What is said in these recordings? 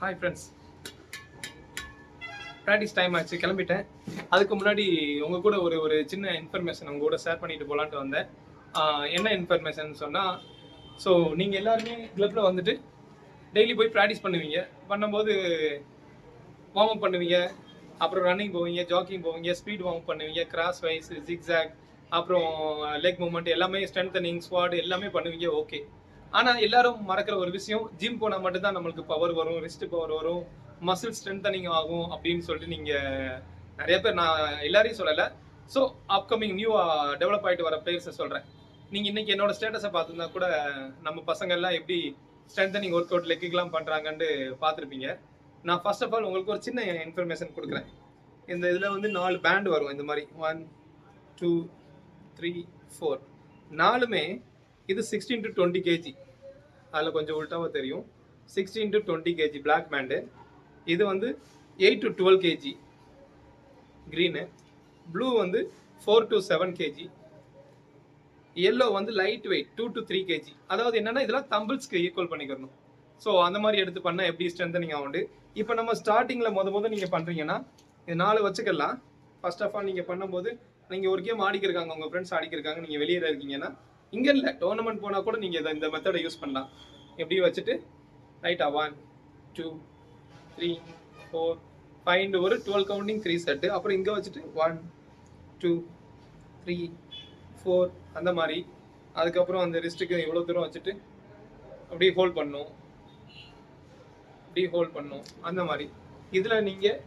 Hi friends, practice time ஆச்சு, கிளம்பிட்டேன். அதுக்கு முன்னாடி உங்கள் கூட ஒரு ஒரு சின்ன இன்ஃபர்மேஷன் உங்கள் கூட ஷேர் பண்ணிட்டு போகலான்ட்டு வந்தேன். என்ன இன்ஃபர்மேஷன் சொன்னால், ஸோ நீங்கள் எல்லாருமே கிளப்பில் வந்துட்டு டெய்லி போய் ப்ராக்டிஸ் பண்ணுவீங்க. பண்ணும்போது வார்ம் அப் பண்ணுவீங்க, அப்புறம் ரன்னிங் போவீங்க, ஜாக்கிங் போவீங்க, ஸ்பீட் வார்ம் அப் பண்ணுவீங்க, கிராஸ் வைஸ், ஜிக்ஸாக், அப்புறம் லெக் மூவ்மெண்ட் எல்லாமே, ஸ்ட்ரென்தனிங், ஸ்குவாட் எல்லாமே பண்ணுவீங்க. ஓகே. ஆனால் எல்லாரும் மறக்கிற ஒரு விஷயம், ஜிம் போனால் மட்டும்தான் நம்மளுக்கு பவர் வரும், ரிஸ்ட் பவர் வரும், மசில் ஸ்ட்ரென்தனிங் ஆகும் அப்படின்னு சொல்லிட்டு நீங்கள் நிறைய பேர், நான் எல்லாரையும் சொல்லலை, ஸோ அப்கமிங் நியூ டெவலப் ஆகிட்டு வர பிளேயர்ஸை சொல்கிறேன். நீங்கள் இன்றைக்கி என்னோட ஸ்டேட்டஸை பார்த்துருந்தா கூட நம்ம பசங்கள்லாம் எப்படி ஸ்ட்ரென்தனிங் ஒர்க் அவுட் லெக்குக்கெலாம் பண்ணுறாங்கன்ட்டு பார்த்துருப்பீங்க. நான் ஃபர்ஸ்ட் ஆஃப் ஆல் உங்களுக்கு ஒரு சின்ன இன்ஃபர்மேஷன் கொடுக்குறேன். இந்த இதில் வந்து 4 பேண்ட் வரும். இந்த மாதிரி 1 2 3 4 4மே இது 16 to 20 kg. அதில் கொஞ்சம் உள்டாவாக தெரியும். 16 to 20 kg பிளாக் பேண்டு. இது வந்து 8 to 12 kg க்ரீனு. ப்ளூ வந்து 4 to 7 kg. எல்லோ வந்து லைட் வெயிட் 2 to 3 kg. அதாவது என்னென்னா இதெல்லாம் தம்பிள்ஸ்க்கு ஈக்குவல் பண்ணிக்கணும். ஸோ அந்த மாதிரி எடுத்து பண்ணால் எப்படி ஸ்ட்ரென்தனிங் ஆகுண்டு. இப்போ நம்ம ஸ்டார்டிங்கில் முத நீங்கள் பண்ணுறீங்கன்னா இது 4 வச்சுக்கலாம். ஃபர்ஸ்ட் ஆஃப் ஆல் நீங்கள் பண்ணும்போது நீங்கள் ஒரு கேம் ஆடிக்கிருக்காங்க, உங்கள் ஃப்ரெண்ட்ஸ் ஆடிக்கிருக்காங்க, நீங்கள் வெளியே இருக்கீங்கன்னா இங்கே இல்லை, டோர்னமெண்ட் போனால் கூட நீங்கள் இந்த மெத்தடை யூஸ் பண்ணலாம். எப்படி வச்சுட்டு ரைட்டாக 1 2 3 4 5 ஒரு 12 கவுண்டிங் 3 செட்டு. அப்புறம் இங்கே வச்சுட்டு 1 2 3 4 அந்த மாதிரி. அதுக்கப்புறம் அந்த ரிஸ்ட்டுக்கு இவ்வளோ தூரம் வச்சுட்டு அப்படியே ஹோல்ட் பண்ணணும், இப்படி ஹோல்ட் பண்ணும் அந்த மாதிரி. இதில் நீங்கள்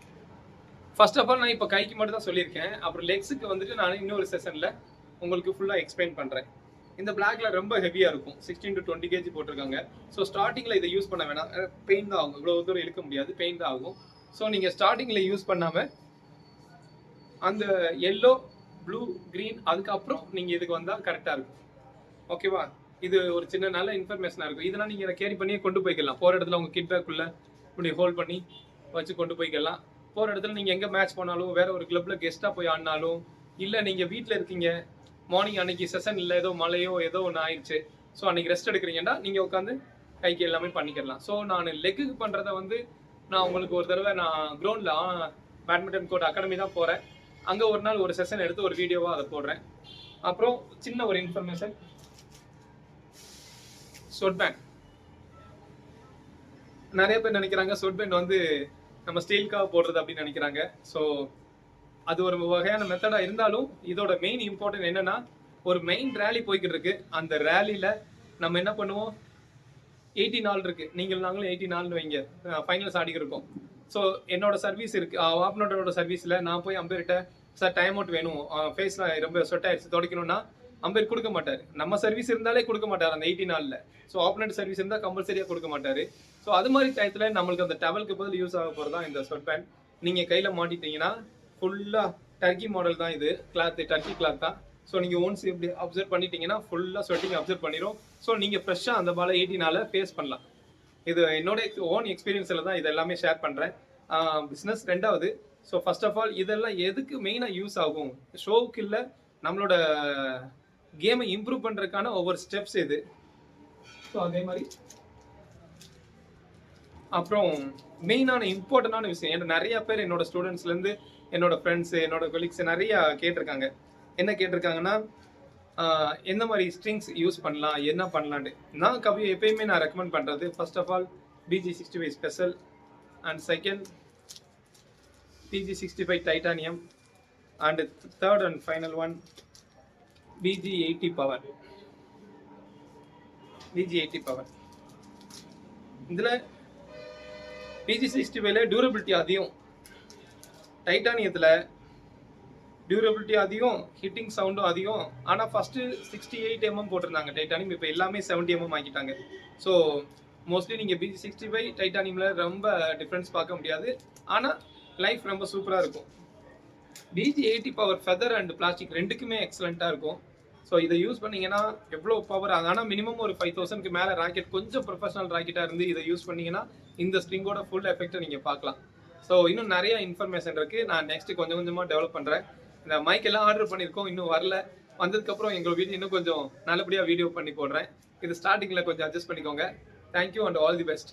ஃபர்ஸ்ட் ஆஃப் ஆல் நான் இப்போ கைக்கு மட்டும் தான் சொல்லியிருக்கேன். அப்புறம் லெக்ஸுக்கு வந்துட்டு நான் இன்னொரு செஷனில் உங்களுக்கு ஃபுல்லாக எக்ஸ்பிளைன் பண்ணுறேன். இந்த பிளாக்ல ரொம்ப ஹெவியாக இருக்கும், 16 to 20 kg போட்டிருக்காங்க. ஸோ ஸ்டார்டிங்கில் இதை யூஸ் பண்ண வேணாம், பெயின் தான் ஆகும். இவ்வளோ தூரம் இழுக்க முடியாது, பெயின் தான் ஆகும். ஸோ நீங்கள் ஸ்டார்டிங்கில் யூஸ் பண்ணாமல் அந்த எல்லோ, ப்ளூ, க்ரீன் அதுக்கப்புறம் நீங்கள் இதுக்கு வந்தால் கரெக்டாக இருக்கும். ஓகேவா? இது ஒரு சின்ன நல்ல இன்ஃபர்மேஷனாக இருக்கும். இதெல்லாம் நீங்கள் கேரி பண்ணியே கொண்டு போய்க்கலாம். போகிற இடத்துல உங்கள் கிட் பேக்குள்ளே இப்படி ஹோல்ட் பண்ணி வச்சு கொண்டு போய்க்கலாம். போகிற இடத்துல நீங்கள் எங்கே மேட்ச் போனாலும், வேறு ஒரு கிளப்பில் கெஸ்ட்டாக போய் ஆடினாலும், இல்லை நீங்கள் வீட்டில் இருக்கீங்க, மார்னிங் அன்றைக்கி செஷன் இல்லை, ஏதோ மழையோ ஏதோ ஒன்று ஆயிடுச்சு, ஸோ அன்றைக்கி ரெஸ்ட் எடுக்கிறீங்கன்னா நீங்கள் உட்காந்து கைக்கு எல்லாமே பண்ணிக்கலாம். ஸோ நான் லெக்குக்கு பண்ணுறத வந்து நான் உங்களுக்கு ஒரு தடவை நான் கிரவுண்டில் பேட்மிண்டன் கோர்ட் அகாடமி தான் போகிறேன், அங்கே ஒரு நாள் ஒரு செஷன் எடுத்து ஒரு வீடியோவாக அதை போடுறேன். அப்புறம் சின்ன ஒரு இன்ஃபர்மேஷன், ஸ்வெட் பேண்ட். நிறைய பேர் நினைக்கிறாங்க ஸ்வெட் பேண்ட் வந்து நம்ம ஸ்டீலுக்காக போடுறது அப்படின்னு நினைக்கிறாங்க. ஸோ அது ஒரு வகையான மெத்தடாக இருந்தாலும் இதோட மெயின் இம்பார்ட்டன்ட் என்னன்னா, ஒரு மெயின் ரேலி போய்கிட்டு இருக்கு. அந்த ரேலியில் நம்ம என்ன பண்ணுவோம், 80 நாள் இருக்கு, நீங்கள் நாங்களும் 80 நாள்னு வைங்க, ஃபைனல்ஸ் ஆடிக்கிருக்கோம். ஸோ என்னோட சர்வீஸ் இருக்கு, ஆப்னோட சர்வீஸில் நான் போய் அம்பேர்கிட்ட சார் டைம் அவுட் வேணும், ஃபேஸில் ரொம்ப ஸ்வெட் ஆயிடுச்சு துடைக்கணும்னா அம்பேர் கொடுக்க மாட்டார். நம்ம சர்வீஸ் இருந்தாலே கொடுக்க மாட்டார் அந்த 80 நாளில். ஸோ ஆப்னட் சர்வீஸ் இருந்தால் கம்பல்சரியாக கொடுக்க மாட்டார். ஸோ அது மாதிரி டயத்தில் நம்மளுக்கு அந்த டவலுக்கு பதில் யூஸ் ஆக போகிறது தான் இந்த ஸ்வெட் பேண்ட். நீங்கள் கையில் மாட்டிட்டீங்கன்னா ஃபுல்லாக டர்க்கி மாடல் தான் இது, கிளாத்து டர்க்கி கிளாத் தான். ஸோ நீங்கள் ஒன்ஸ் இப்படி அப்சர்வ் பண்ணிட்டீங்கன்னா ஃபுல்லாக ஸ்வெட்டிங் அப்சர்வ் பண்ணிடும். ஸோ நீங்கள் ஃப்ரெஷ்ஷாக அந்த பாலை 80 நாளில் ஃபேஸ் பண்ணலாம். இது என்னோட ஓன் எக்ஸ்பீரியன்ஸில் தான் இது எல்லாமே ஷேர் பண்ணுறேன். பிஸ்னஸ் ரெண்டாவது. ஸோ ஃபர்ஸ்ட் ஆஃப் ஆல் இதெல்லாம் எதுக்கு மெயினாக யூஸ் ஆகும், ஷோவுக்கு இல்லை, நம்மளோட கேமை இம்ப்ரூவ் பண்ணுறதுக்கான ஒவ்வொரு ஸ்டெப்ஸ் இது. ஸோ அதே மாதிரி அப்புறம் மெயினான இம்பார்ட்டண்டான விஷயம், ஏன்னா நிறைய பேர் என்னோட ஸ்டூடெண்ட்ஸ்லேருந்து, என்னோட ஃப்ரெண்ட்ஸு, என்னோட கொலீக்ஸ் நிறையா கேட்டிருக்காங்க. என்ன கேட்டிருக்காங்கன்னா, எந்த மாதிரி ஸ்ட்ரிங்ஸ் யூஸ் பண்ணலாம், என்ன பண்ணலான்ட்டு. நான் எப்பயுமே நான் ரெக்கமெண்ட் பண்ணுறது, first of all BG65 special, and second PG65 titanium, and third and final one BG80 power. BG80 power இதில் PG65ல டியூரபிலிட்டி அதிகம், டைட்டானியத்தில் டியூரபிலிட்டி அதிகம், ஹிட்டிங் சவுண்டும் அதிகம். ஆனால் ஃபஸ்ட்டு 68 mm போட்டிருந்தாங்க டைட்டானியம், இப்போ எல்லாமே 70 mm ஆக்கிட்டாங்க. ஸோ மோஸ்ட்லி நீங்கள் BG65 டைட்டானியமில் ரொம்ப டிஃப்ரென்ஸ் பார்க்க முடியாது, ஆனால் லைஃப் ரொம்ப சூப்பராக இருக்கும். BG80 power feather and plastic ரெண்டுக்குமே எக்ஸலண்ட்டாக இருக்கும். ஸோ இதை யூஸ் பண்ணிங்கன்னா எவ்வளோ பவர், ஆனால் மினிமம் ஒரு 5000க்கு மேலே ராக்கெட், கொஞ்சம் ப்ரொஃபஷனல் ராக்கெட்டாக இருந்து இதை யூஸ் பண்ணிங்கன்னா இந்த ஸ்ட்ரிங்கோட ஃபுல் எஃபெக்டை நீங்கள் பார்க்கலாம். ஸோ இன்னும் நிறைய இன்ஃபர்மேஷன் இருக்குது, நான் நெக்ஸ்ட்டு கொஞ்சம் கொஞ்சமாக டெவலப் பண்ணுறேன். இந்த மைக் எல்லாம் ஆர்டர் பண்ணியிருக்கோம், இன்னும் வரல. வந்ததுக்கப்புறம் எங்கள் வீடியோ இன்னும் கொஞ்சம் நல்லபடியாக வீடியோ பண்ணி போடுறேன். இது ஸ்டார்டிங்கில் கொஞ்சம் அட்ஜஸ்ட் பண்ணிக்கோங்க. Thank you and all the best.